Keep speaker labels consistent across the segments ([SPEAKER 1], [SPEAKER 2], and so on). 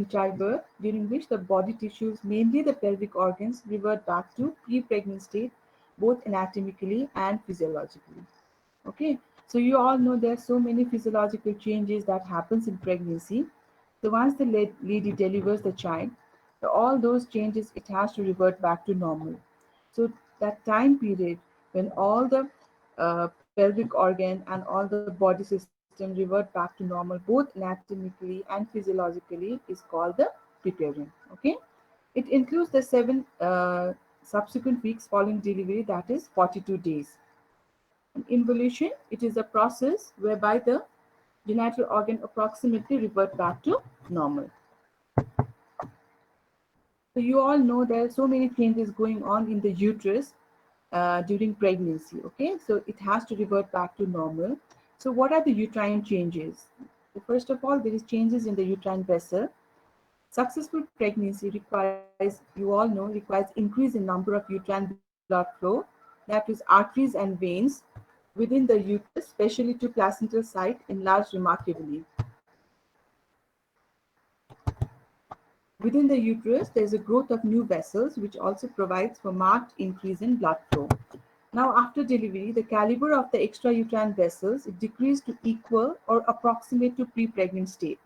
[SPEAKER 1] childbirth, during which the body tissues, mainly the pelvic organs, revert back to pre-pregnant state, both anatomically and physiologically. Okay, so you all know there are so many physiological changes that happens in pregnancy. So once the lady delivers the child, all those changes it has to revert back to normal. So that time period when all the pelvic organ and all the body system revert back to normal, both anatomically and physiologically, is called the preterium. Okay, it includes the 7 subsequent weeks following delivery, that is 42 days. And involution, it is a process whereby the genital organ approximately revert back to normal. So you all know there are so many changes going on in the uterus during pregnancy. Okay, so it has to revert back to normal. So what are the uterine changes? First of all, there is changes in the uterine vessel. Successful pregnancy requires, you all know, requires increase in number of uterine blood flow, that is arteries and veins within the uterus, especially to placental site, enlarged remarkably. Within the uterus, there is a growth of new vessels, which also provides for marked increase in blood flow. Now, after delivery, the caliber of the extrauterine vessels decreased to equal or approximate to pre-pregnant state.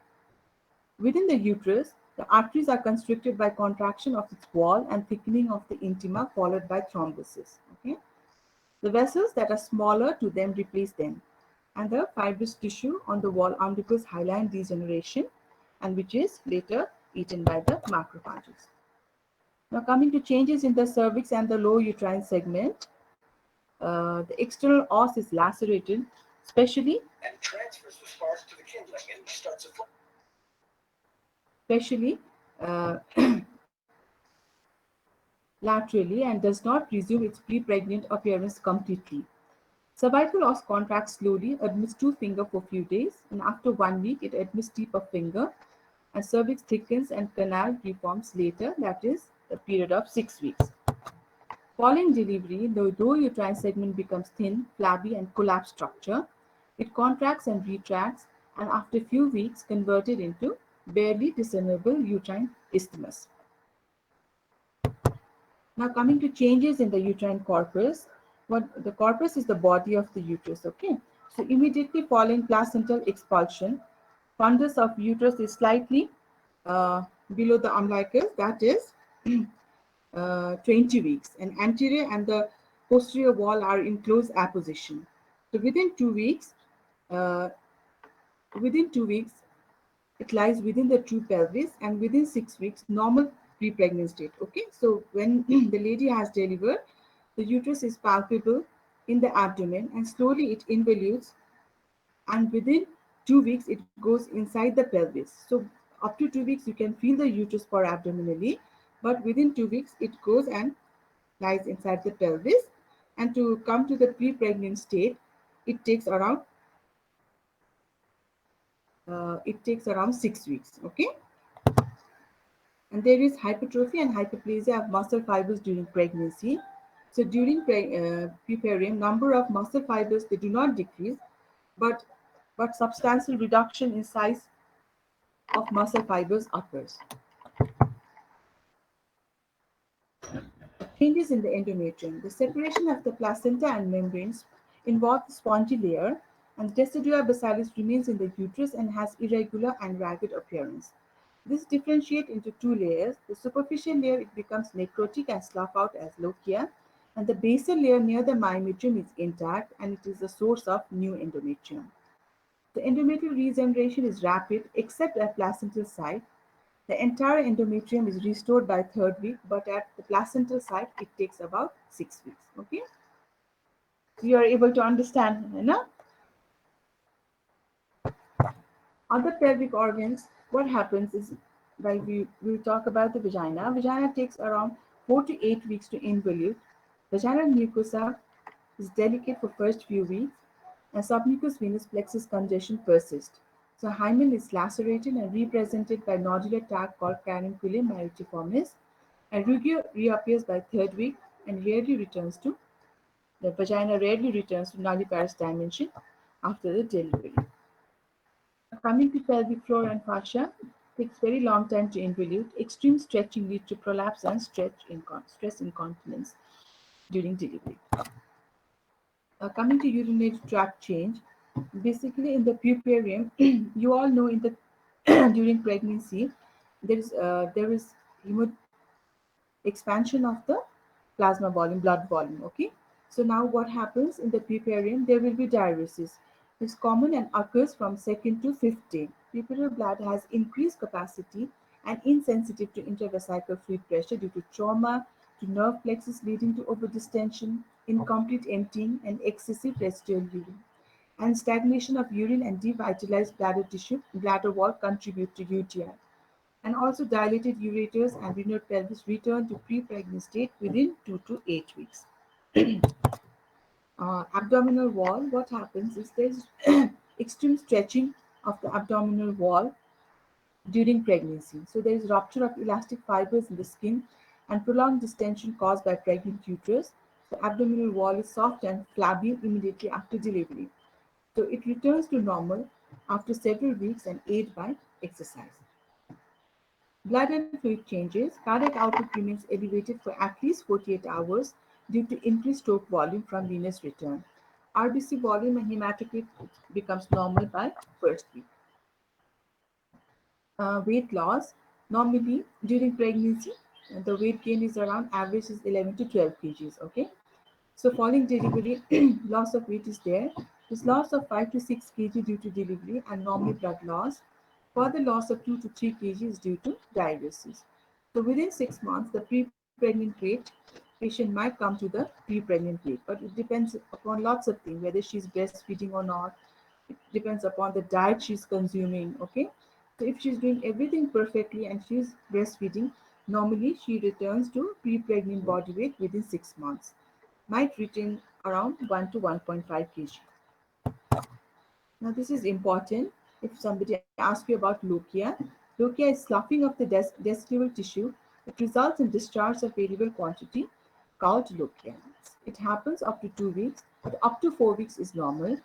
[SPEAKER 1] Within the uterus, the arteries are constricted by contraction of its wall and thickening of the intima, followed by thrombosis. Okay? The vessels that are smaller to them replace them, and the fibrous tissue on the wall undergoes hyaline degeneration, and which is later eaten by the macrophages. Now, coming to changes in the cervix and the lower uterine segment, the external os is lacerated, especially and transfers the spark to the kindling and starts a especially uh, laterally, and does not resume its pre-pregnant appearance completely. Cervical os contracts slowly, admits two finger for few days, and after 1 week it admits tip of finger, and cervix thickens and canal reforms later, that is the period of 6 weeks. Following delivery, the lower uterine segment becomes thin, flabby, and collapsed structure. It contracts and retracts, and after few weeks converted into barely discernible uterine isthmus. Now coming to changes in the uterine corpus, what the corpus is the body of the uterus. Okay, so immediately following placental expulsion, fundus of uterus is slightly uh, below the umbilicus, that is 20 weeks, and anterior and the posterior wall are in close apposition. So uh, within 2 weeks, it lies within the true pelvis, and within 6 weeks, normal pre-pregnant state. Okay, so when the lady has delivered, the uterus is palpable in the abdomen, and slowly it involutes, and within 2 weeks, it goes inside the pelvis. So up to 2 weeks, you can feel the uterus for abdominally, but within 2 weeks, it goes and lies inside the pelvis. And to come to the pre-pregnant state, it takes around 6 weeks. Okay, and there is hypertrophy and hyperplasia of muscle fibers during pregnancy. So during puerperium, number of muscle fibers they do not decrease, but substantial reduction in size of muscle fibers occurs. Changes in the endometrium. The separation of the placenta and membranes involves the spongy layer, and the deciduum basalis remains in the uterus and has irregular and ragged appearance. This differentiates into two layers. The superficial layer it becomes necrotic and slough out as lochia, and the basal layer near the myometrium is intact, and it is the source of new endometrium. The endometrial regeneration is rapid except at placental site. The entire endometrium is restored by third week, but at the placental site, it takes about 6 weeks. Okay, so you are able to understand, you know? Other pelvic organs. What happens is, while we will talk about the vagina. Vagina takes around 4 to 8 weeks to involute. Vaginal mucosa is delicate for first few weeks, and submucous venous plexus congestion persists. So hymen is lacerated and represented by nodular tag called carunculum myritiformis, and rugia reappears by third week and rarely returns to the vagina rarely returns to nulliparous dimension after the delivery. Now coming to pelvic floor and fascia, Takes very long time to involute. Extreme stretching leads to prolapse and stress incontinence during delivery. Coming to urinary tract change, basically in the puerperium, you all know in the during pregnancy, there is hemo expansion of the plasma volume, blood volume. Okay, so now what happens in the puerperium? There will be diuresis. It's common and occurs from second to fifth day. Puerperal bladder has increased capacity and insensitive to intravesical fluid pressure due to trauma to nerve plexus leading to overdistension, incomplete emptying, and excessive residual urine. And stagnation of urine and devitalized bladder tissue, bladder wall contribute to UTI. And also dilated ureters and renal pelvis return to pre-pregnant state within 2 to 8 weeks. Abdominal wall, what happens is there's extreme stretching of the abdominal wall during pregnancy. So there is rupture of elastic fibers in the skin and prolonged distension caused by pregnant uterus. The abdominal wall is soft and flabby immediately after delivery. So it returns to normal after several weeks and aided by exercise. Blood and fluid changes. Cardiac output remains elevated for at least 48 hours due to increased stroke volume from venous return. RBC volume and hematocrit becomes normal by first week. Weight loss. Normally during pregnancy, the weight gain is around average is 11 to 12 kgs. Okay, so following delivery, loss of weight is there. This loss of 5 to 6 kg due to delivery and normal blood loss. Further loss of 2 to 3 kg is due to diuresis. So within 6 months, the pre-pregnant weight patient might come to the pre-pregnant weight, but it depends upon lots of things, whether she's breastfeeding or not. It depends upon the diet she's consuming. Okay, so if she's doing everything perfectly and she's breastfeeding, normally she returns to pre-pregnant body weight within 6 months. Might retain around 1 to 1.5 kg. Now, this is important. If somebody asks you about lochia, lochia is sloughing of the decidual tissue. It results in discharge of variable quantity called lochia. It happens up to 2 weeks, but up to 4 weeks is normal.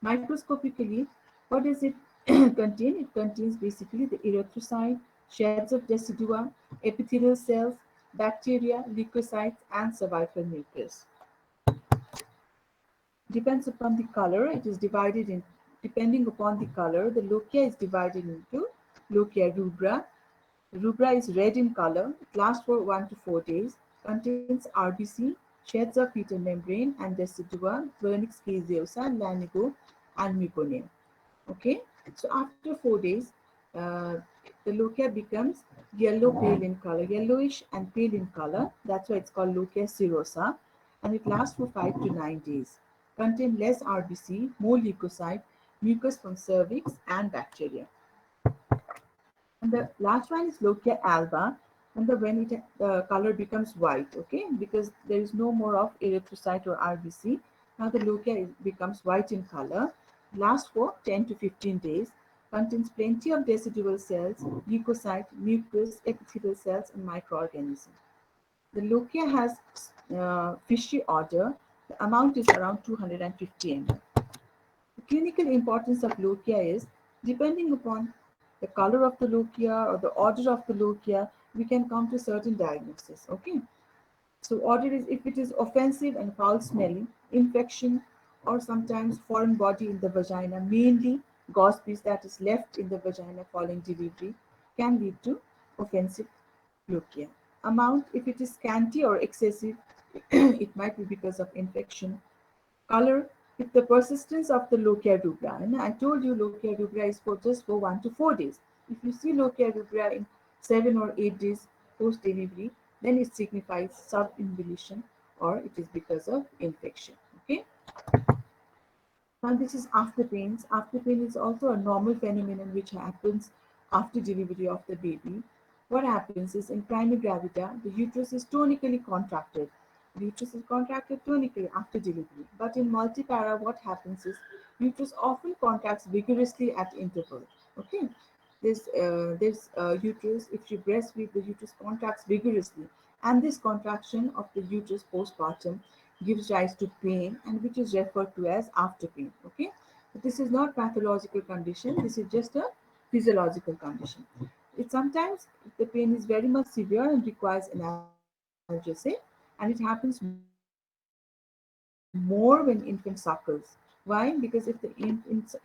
[SPEAKER 1] Microscopically, what does it contain? It contains basically the erythrocyte, shards of decidua, epithelial cells, bacteria, leukocytes, and cervical mucus. Depends upon the color. It is divided in depending upon the color. The lochia is divided into lochia rubra. Rubra is red in color. It lasts for 1 to 4 days. Contains RBC, shards of fetal membrane, and decidua, vernix caseosa, lanigo, and meconium. Okay, so after 4 days, uh, the lochia becomes yellow pale in color, yellowish and pale in color. That's why it's called lochia serosa, and it lasts for 5 to 9 days. Contain less RBC, more leukocyte, mucus from cervix, and bacteria. And the last one is lochia alba, and the color becomes white. Okay, because there is no more of erythrocyte or RBC. Now the lochia becomes white in color, lasts for 10 to 15 days, contains plenty of decidual cells, leukocyte, mucus, epithelial cells, and microorganisms. The lochia has fishy odor. The amount is around 250 ml. The clinical importance of lochia is depending upon the color of the lochia or the order of the lochia, we can come to certain diagnosis. Okay, so order is if it is offensive and foul smelling, infection, or sometimes foreign body in the vagina, mainly gauze piece that is left in the vagina following delivery, can lead to offensive lochia. Amount, if it is scanty or excessive, it might be because of infection. Color, if the persistence of the lochia rubra, and I told you lochia rubra is for just for 1 to 4 days. If you see lochia rubra in 7 or 8 days post delivery, then it signifies subinvolution or it is because of infection. Okay. Now this is after pains. After pain is also a normal phenomenon which happens after delivery of the baby. What happens is in prima gravida, the uterus is tonically contracted. The uterus is contracted tonically after delivery. But in multipara, what happens is uterus often contracts vigorously at interval. Okay, this uterus, if you breastfeed, the uterus contracts vigorously, and this contraction of the uterus postpartum gives rise to pain, and which is referred to as after pain. Okay, but this is not pathological condition. This is just a physiological condition. It sometimes the pain is very much severe and requires analgesic, and it happens more when infant suckles. Why? Because if the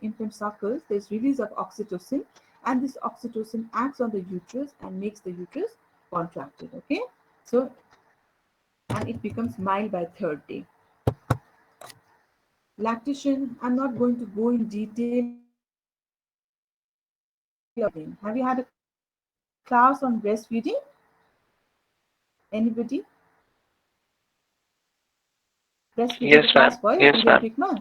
[SPEAKER 1] infant suckles, there's release of oxytocin, and this oxytocin acts on the uterus and makes the uterus contracted. Okay, so and it becomes mild by third day. Lactation, I'm not going to go in detail about breastfeeding. Have you had a class on breastfeeding? Anybody? Breastfeeding, the class
[SPEAKER 2] Yes,
[SPEAKER 1] for
[SPEAKER 2] ma'am. Yes,
[SPEAKER 1] pediatric
[SPEAKER 2] ma'am.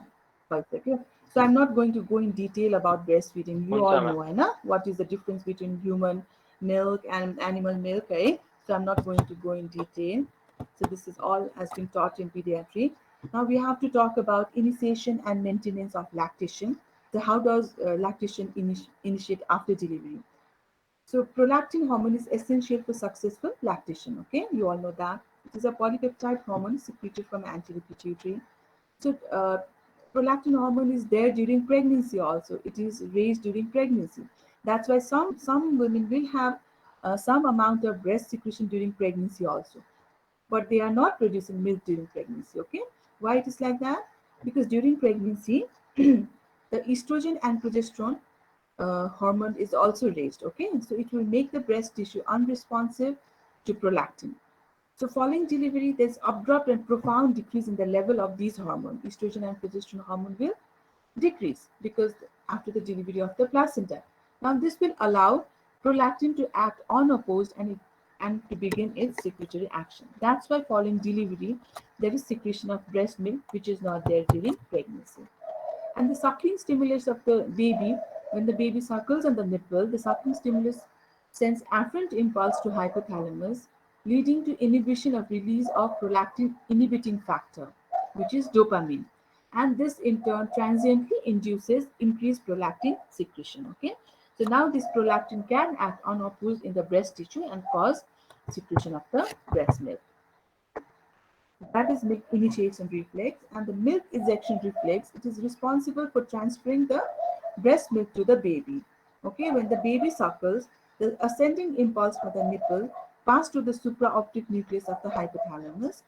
[SPEAKER 1] man. Okay. So I'm not going to go in detail about breastfeeding. You all
[SPEAKER 2] Unsa, ma'am.
[SPEAKER 1] know, hai na? What is the difference between human milk and animal milk, eh? So I'm not going to go in detail. So this is all has been taught in pediatric. Now we have to talk about initiation and maintenance of lactation. So how does lactation initiate after delivery? So prolactin hormone is essential for successful lactation. Okay, you all know that it is a polypeptide hormone secreted from anterior pituitary. So prolactin hormone is there during pregnancy also. It is raised during pregnancy. That's why some women will have some amount of breast secretion during pregnancy also, but they are not producing milk during pregnancy. Okay, why it is like that? Because during pregnancy, the estrogen and progesterone hormone is also raised. Okay, so it will make the breast tissue unresponsive to prolactin. So following delivery, there's abrupt and profound decrease in the level of these hormones. Estrogen and progesterone hormone will decrease because after the delivery of the placenta. Now this will allow prolactin to act unopposed and to begin its secretory action. That's why following delivery, there is secretion of breast milk, which is not there during pregnancy. And the suckling stimulus of the baby, when the baby suckles on the nipple, the suckling stimulus sends afferent impulse to hypothalamus, leading to inhibition of release of prolactin inhibiting factor, which is dopamine. And this in turn transiently induces increased prolactin secretion. Okay. So now this prolactin can act unopposed in the breast tissue and cause secretion of the breast milk. That is milk initiation reflex, and the milk ejection reflex, it is responsible for transferring the breast milk to the baby. Okay, when the baby suckles, the ascending impulse from the nipple pass to the supraoptic nucleus of the hypothalamus,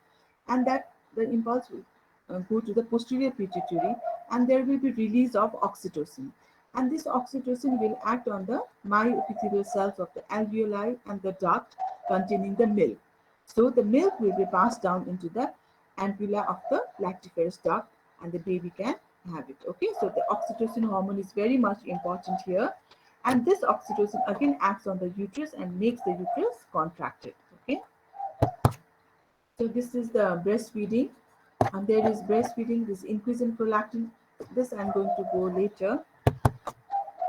[SPEAKER 1] and that the impulse will go to the posterior pituitary, and there will be release of oxytocin, and this oxytocin will act on the myoepithelial cells of the alveoli and the duct containing the milk. So the milk will be passed down into the ampulla of the lactiferous duct, and the baby can have it. Okay, so the oxytocin hormone is very much important here, and this oxytocin again acts on the uterus and makes the uterus contracted. Okay, so this is the breastfeeding, and there is breastfeeding, this increase in prolactin. This I'm going to go later.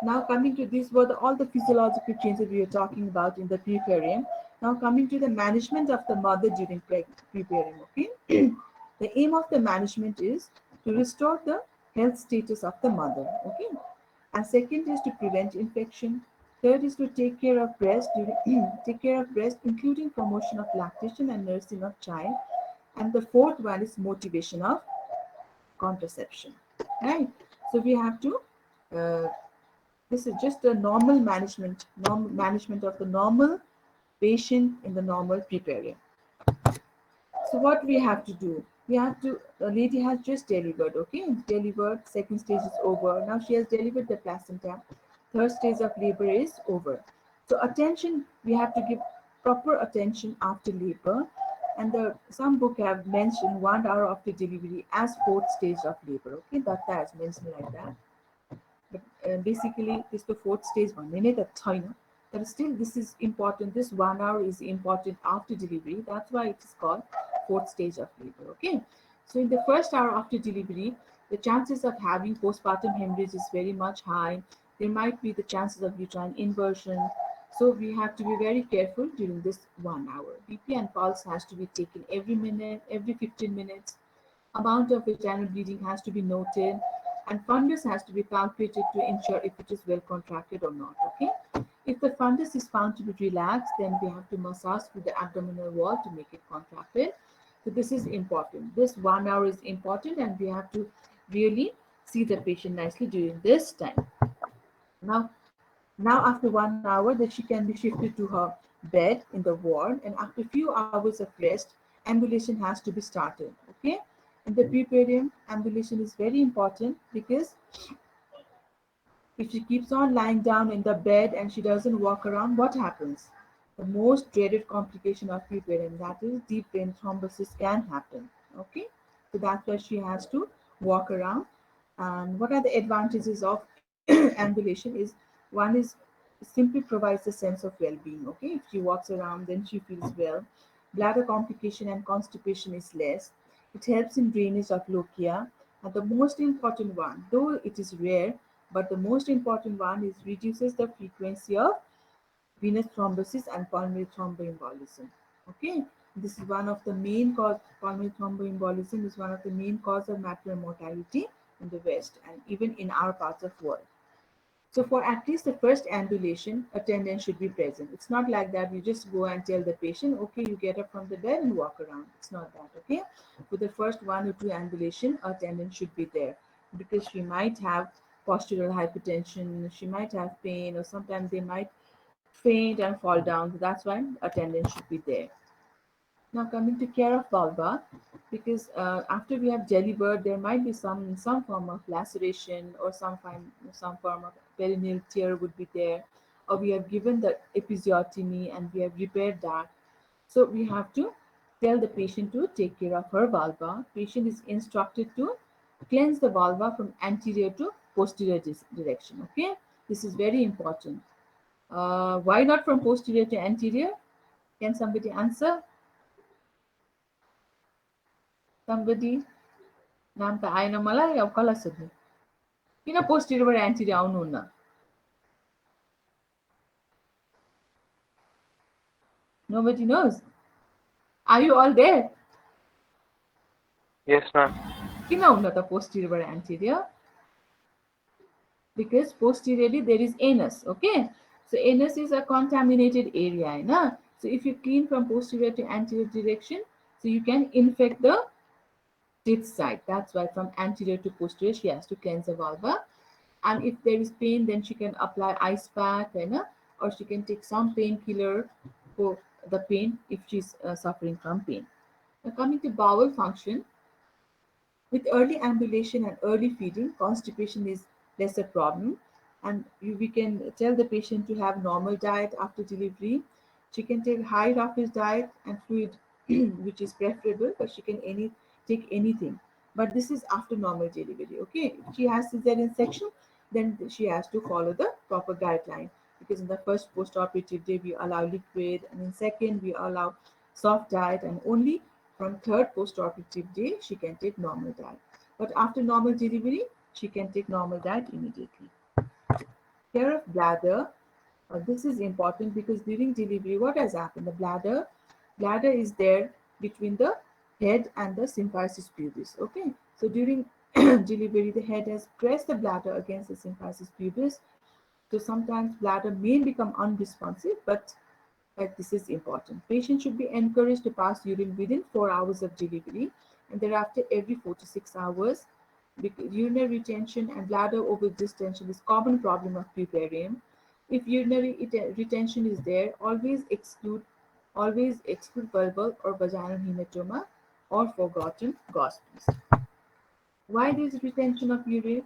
[SPEAKER 1] Now coming to these were all the physiological changes we were talking about in the preparium. Now coming to the management of the mother during preparium. Okay, the aim of the management is to restore the health status of the mother. Okay, and second is to prevent infection. Third is to take care of breast during take care of breast, including promotion of lactation and nursing of child. And the fourth one is motivation of contraception. Right. So we have to uh, this is just a normal management of the normal patient in the normal preparium. So what we have to do? We have to. The lady has just delivered. Okay, delivered. Second stage is over. Now she has delivered the placenta. Third stage of labor is over. So attention. We have to give proper attention after labor. And the some book have mentioned 1 hour after delivery as fourth stage of labor. Okay, that has mentioned like that. But basically this the fourth stage one minute at China. But still this is important. This 1 hour is important after delivery. That's why it is called fourth stage of labor. Okay. So in the first hour after delivery, the chances of having postpartum hemorrhage is very much high. There might be the chances of uterine inversion. So we have to be very careful during this 1 hour. BP and pulse has to be taken every minute, every 15 minutes. Amount of vaginal bleeding has to be noted, and fundus has to be palpated to ensure if it is well contracted or not. Okay. If the fundus is found to be relaxed, then we have to massage through the abdominal wall to make it contracted. So this is important. This 1 hour is important, and we have to really see the patient nicely during this time. Now, Now, after 1 hour, that she can be shifted to her bed in the ward, and after a few hours of rest, ambulation has to be started. Okay, in the preparium, ambulation is very important because if she keeps on lying down in the bed and she doesn't walk around, what happens? The most dreaded complication of preparium, that is deep vein thrombosis, can happen. Okay, so that's why she has to walk around. And what are the advantages of ambulation? Is one is simply provides a sense of well-being. Okay, if she walks around, then she feels well. Bladder complication and constipation is less. It helps in drainage of lochia. And the most important one, though it is rare, but the most important one is reduces the frequency of venous thrombosis and pulmonary thromboembolism. Okay, this is one of the main cause. Pulmonary thromboembolism is one of the main cause of maternal mortality in the West and even in our parts of world. So for at least the first ambulation, attendant should be present. It's not like that you just go and tell the patient, okay, you get up from the bed and walk around. It's not that, okay? For the first one or two ambulation, attendant should be there because she might have postural hypertension, she might have pain, or sometimes they might faint and fall down. So that's why attendant should be there. Now coming to care of vulva, because after we have delivered, there might be some form of laceration or some form of perineal tear would be there, or we have given the episiotomy and we have repaired that. So we have to tell the patient to take care of her vulva. Patient is instructed to cleanse the vulva from anterior to posterior direction. Okay, this is very important. Why not from posterior to anterior? Can somebody answer? Somebody? नाम त आएन मलाई अब कसलाई सोध्नु किन पोस्टिरबाट एन्टिरी आउनुहुन्न nobody knows are you all there
[SPEAKER 2] Yes, ma'am.
[SPEAKER 1] किन हुन त पोस्टिरबाट एन्टिरियर because posteriorly there is anus. Okay, so anus is a contaminated area होइन so if you clean from posterior to anterior direction so you can infect the teeth side. That's why from anterior to posterior she has to cleanse the vulva. And if there is pain, then she can apply ice pack, you know, or she can take some painkiller for the pain if she's suffering from pain. Now, coming to bowel function, with early ambulation and early feeding, constipation is less a problem. And we can tell the patient to have normal diet after delivery. She can take high roughage diet and fluid, which is preferable, but she can take anything. But this is after normal delivery. Okay, if she has cesarean section, then she has to follow the proper guideline because in the first post-operative day we allow liquid, and in second we allow soft diet, and only from third post-operative day, she can take normal diet. But after normal delivery, she can take normal diet immediately. Care of bladder. This is important because during delivery, what has happened? The bladder is there between the head and the symphysis pubis. Okay, so during delivery, the head has pressed the bladder against the symphysis pubis. So sometimes bladder may become unresponsive, but this is important. Patients should be encouraged to pass urine within 4 hours of delivery and thereafter every 4 to 6 hours because urinary retention and bladder over distension is common problem of puparium. If urinary retention is there, always exclude vulval or vaginal hematoma or forgotten gossamies. Why this retention of urine,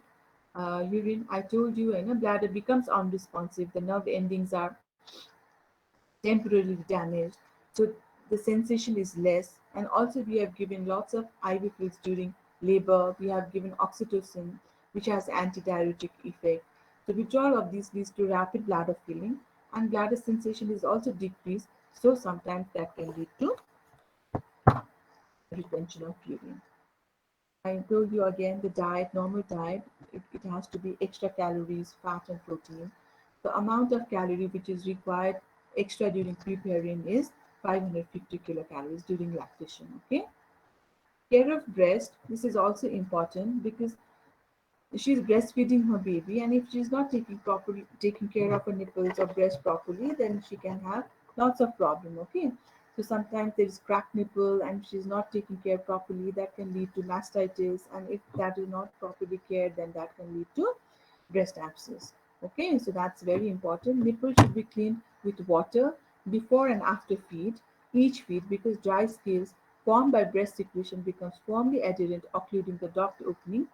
[SPEAKER 1] I told you, bladder becomes unresponsive. The nerve endings are temporarily damaged. So the sensation is less. And also, we have given lots of IV fluids during labor. We have given oxytocin, which has antidiuretic effect. The withdrawal of these leads to rapid bladder filling, and bladder sensation is also decreased. So sometimes that can lead to retention of urine. I told you again the diet, normal diet, it has to be extra calories, fat, and protein. The amount of calorie which is required extra during preparing is 550 kilocalories during lactation. Okay. Care of breast. This is also important because she's breastfeeding her baby, and if she's not taking care of her nipples or breast properly, then she can have lots of problem. Okay, so sometimes there is cracked nipple and she's not taking care properly, that can lead to mastitis, and if that is not properly cared, then that can lead to breast abscess. Okay, so that's very important. Nipple should be cleaned with water before and after feed, each feed, because dry scales formed by breast secretion becomes firmly adherent, occluding the duct opening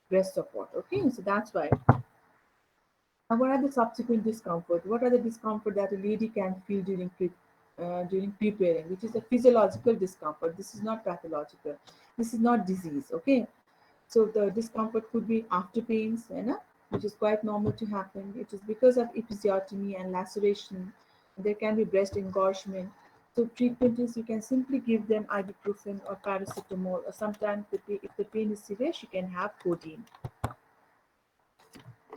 [SPEAKER 1] breast support. Okay, so that's why. And what are the subsequent discomfort? What are the discomfort that a lady can feel during preparing, which is a physiological discomfort. This is not pathological. This is not disease. Okay, so the discomfort could be after pains, which is quite normal to happen. It is because of episiotomy and laceration. There can be breast engorgement. So treatment is you can simply give them ibuprofen or paracetamol, or sometimes if the pain is severe, she can have codeine.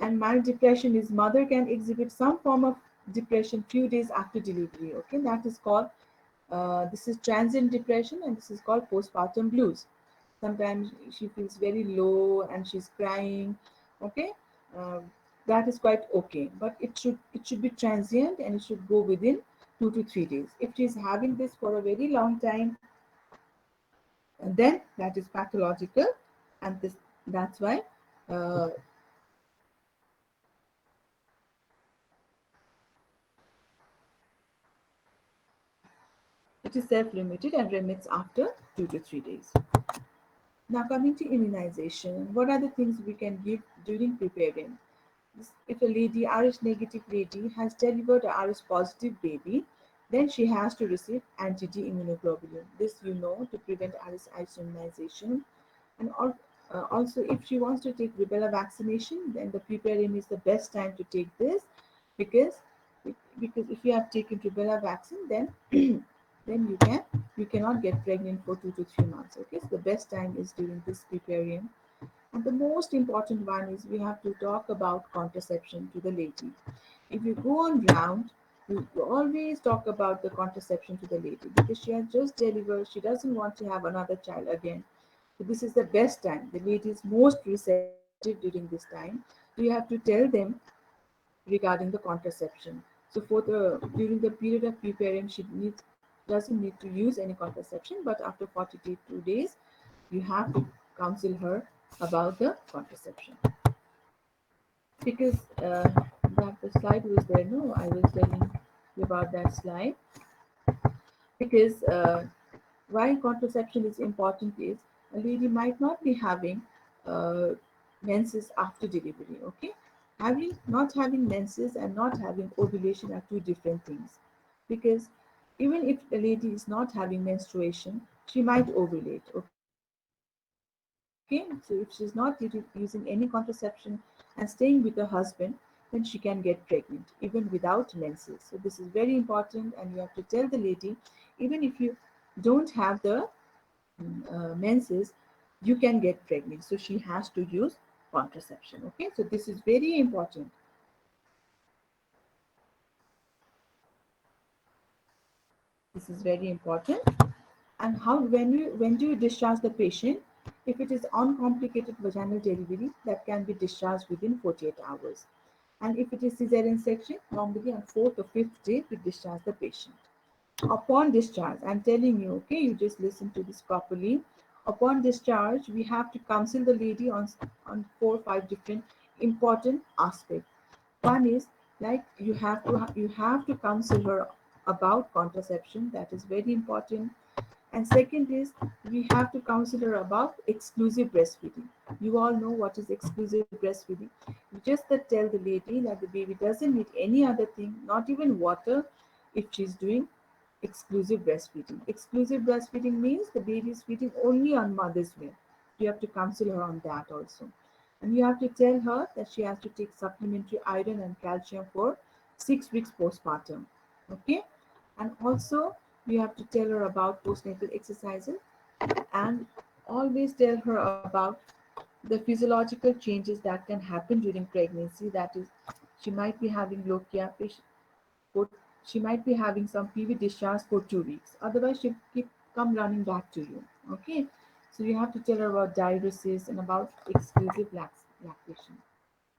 [SPEAKER 1] And mild depression is mother can exhibit some form of depression few days after delivery. Okay, that is called this is transient depression, and this is called postpartum blues. Sometimes she feels very low and she's crying. Okay, uh, that is quite okay, but it should be transient and it should go within 2 to 3 days. If she's having this for a very long time, then that is pathological, and that's why uh, it is self-limited and remits after 2 to 3 days. Now, coming to immunization, what are the things we can give during preparing? If a lady, RH negative lady, has delivered a RH positive baby, then she has to receive anti D immunoglobulin. This you know to prevent RH isomization. And also, if she wants to take rubella vaccination, then the preparing is the best time to take this, because because if you have taken rubella vaccine, then then you cannot get pregnant for 2 to 3 months. Okay, so the best time is during this preparing. And the most important one is we have to talk about contraception to the lady. If you go on round, you always talk about the contraception to the lady because she has just delivered. She doesn't want to have another child again. So this is the best time. The lady is most receptive during this time. So you have to tell them regarding the contraception. So for the during the period of preparing, she needs doesn't need to use any contraception, but after 42 days, you have to counsel her about the contraception. Because that the slide was there. No, I was telling you about that slide. Because why contraception is important is a lady might not be having uh, menses after delivery. Okay, having not having menses and not having ovulation are two different things. Because even if the lady is not having menstruation, she might ovulate. Okay, so if she's not using any contraception and staying with her husband, then she can get pregnant even without menses. So this is very important, and you have to tell the lady, even if you don't have the menses, you can get pregnant. So she has to use contraception. Okay, so this is very important. This is very important. And how when do you discharge the patient? If it is uncomplicated vaginal delivery, that can be discharged within 48 hours. And if it is cesarean section, normally on fourth or fifth day, we discharge the patient. Upon discharge, I'm telling you, okay, you just listen to this properly. Upon discharge, we have to counsel the lady on 4 or 5 different important aspects. One is like you have to counsel her about contraception. That is very important. And second is we have to counsel her about exclusive breastfeeding. You all know what is exclusive breastfeeding. You just tell the lady that the baby doesn't need any other thing, not even water, if she's doing exclusive breastfeeding. Exclusive breastfeeding means the baby is feeding only on mother's milk. You have to counsel her on that also. And you have to tell her that she has to take supplementary iron and calcium for 6 weeks postpartum. Okay? And also, you have to tell her about postnatal exercises and always tell her about the physiological changes that can happen during pregnancy. That is, she might be having lochia, for, she might be having some PV discharge for 2 weeks. Otherwise, she'll keep come running back to you. Okay, so you have to tell her about diuresis and about exclusive lactation,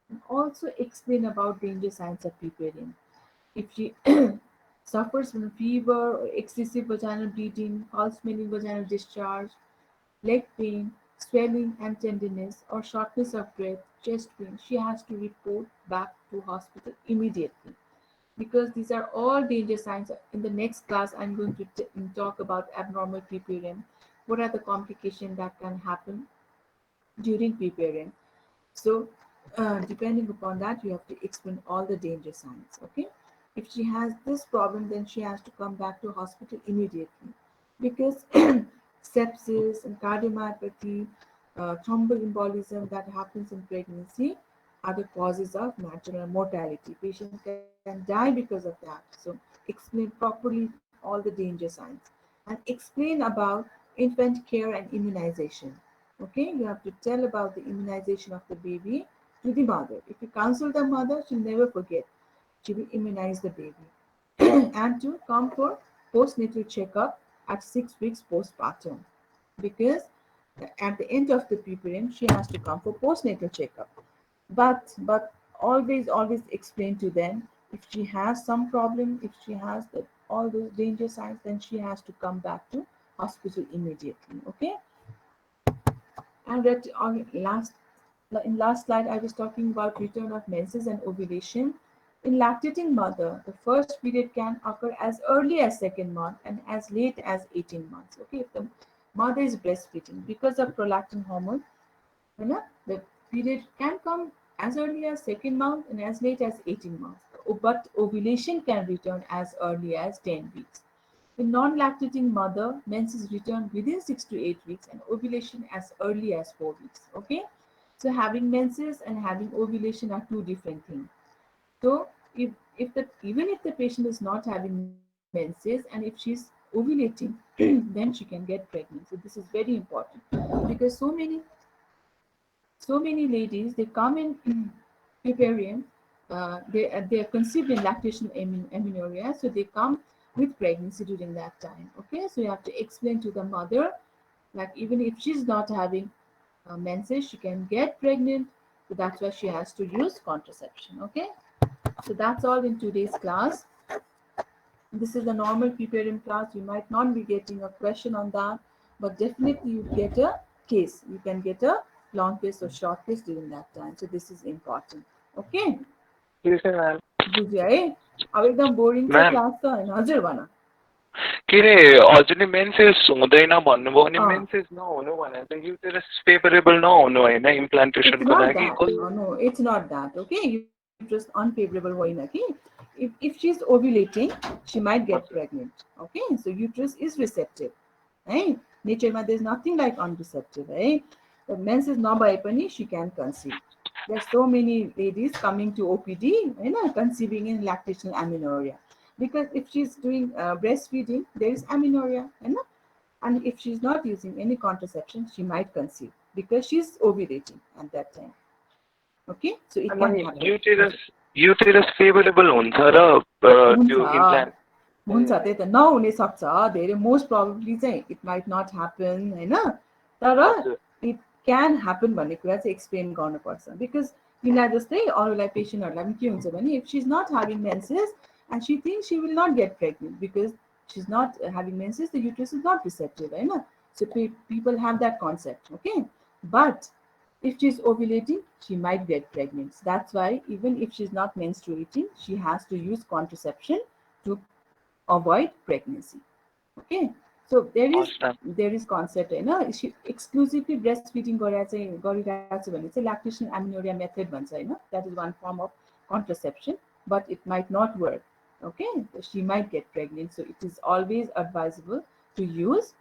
[SPEAKER 1] and also explain about danger signs of preparing. If she suffers from fever or excessive vaginal bleeding, false smelling vaginal discharge, leg pain, swelling and tenderness, or shortness of breath, chest pain, she has to report back to hospital immediately, because these are all danger signs. In the next class, I'm going to talk about abnormal preparium. What are the complications that can happen during preparium? So, depending upon that, you have to explain all the danger signs. Okay, if she has this problem, then she has to come back to hospital immediately, because sepsis and cardiomyopathy, thromboembolism that happens in pregnancy are the causes of natural mortality. Patient can die because of that. So, explain properly all the danger signs and explain about infant care and immunization. Okay, you have to tell about the immunization of the baby to the mother. If you counsel the mother, she'll never forget. She will immunize the baby. And to come for postnatal checkup at 6 weeks postpartum, because at the end of the preparatory she has to come for postnatal checkup. But always explain to them, if she has some problem, if she has all those danger signs, then she has to come back to hospital immediately. Okay. And that on last in last slide, I was talking about return of menses and ovulation. In lactating mother, the first period can occur as early as second month and as late as 18 months. Okay, if the mother is breastfeeding, because of prolactin hormone, you know, the period can come as early as second month and as late as 18 months. But ovulation can return as early as 10 weeks. In non-lactating mother, menses return within 6 to 8 weeks and ovulation as early as 4 weeks. Okay, so having menses and having ovulation are two different things. So if the even if the patient is not having menses and if she's ovulating, then she can get pregnant. So this is very important, because so many ladies, they come in preparing, they are conceived in lactation amenorrhea, so they come with pregnancy during that time. Okay, so you have to explain to the mother, like even if she's not having menses, she can get pregnant. So that's why she has to use contraception. Okay, so that's all in today's class. This is a normal preparing class. You might not be getting a question on that, but definitely you get a case. You can get a long case or short case during that time. So this is important. Okay.
[SPEAKER 2] Yes, ma'am.
[SPEAKER 1] बुझ्यो है अब एकदम boring चाहिँ
[SPEAKER 2] Ma'am,
[SPEAKER 1] class त होइन हजुर भन
[SPEAKER 2] के अरे हजुरले मेन्सेस हुँदैन भन्नुभयो भने
[SPEAKER 1] अँ
[SPEAKER 2] मेन्सेस नहुनु भनेर त युटेरस फेभरेबल नहुनु होइन
[SPEAKER 1] it's
[SPEAKER 2] इम्प्लान्टेसनको
[SPEAKER 1] not
[SPEAKER 2] लागि
[SPEAKER 1] that. No, it's not that. Okay, uterus unfavorable होइन कि if she's ovulating, she might get
[SPEAKER 2] हजुर
[SPEAKER 1] pregnant. Okay, so uterus is receptive. Right? Nature there's nothing like unreceptive. Right? The menses नभए पनि she can conceive. There's so many ladies coming to OPD, conceiving in lactational amenorrhea. Because if she's doing breastfeeding, there is amenorrhea, and if she's not using any contraception, she might conceive because she's ovulating at that time. Okay, so it can
[SPEAKER 2] अनि
[SPEAKER 1] happen.
[SPEAKER 2] Uterus uterus favourable हुन्छ र
[SPEAKER 1] हुन्छ
[SPEAKER 2] त्यो implant
[SPEAKER 1] हुन्छ त्यही त नहुने सक्छ धेरै मोस्ट प्रोबेबली चाहिँ इट माइट नट ह्यापन होइन तर
[SPEAKER 2] हजुर
[SPEAKER 1] इट क्यान ह्यापन भन्ने कुरा चाहिँ एक्सप्लेन गर्नुपर्छ बिकज तिमीलाई जस्तै अरूलाई पेसेन्टहरूलाई पनि के हुन्छ भने if she is not having menses and she think she will not get pregnant because she is not having menses the uterus is not receptive होइन so people have that concept okay but if she's ovulating, she might get pregnant. That's why even if she's not menstruating, she has to use contraception to avoid pregnancy. Okay, so
[SPEAKER 2] हस् त
[SPEAKER 1] there is concept होइन she exclusively breastfeeding गरिरहेको छ भने चाहिँ lactation amenorrhea method भन्छ होइन that is one form of contraception but it might not work. Okay, so she might get pregnant, so it is always advisable to use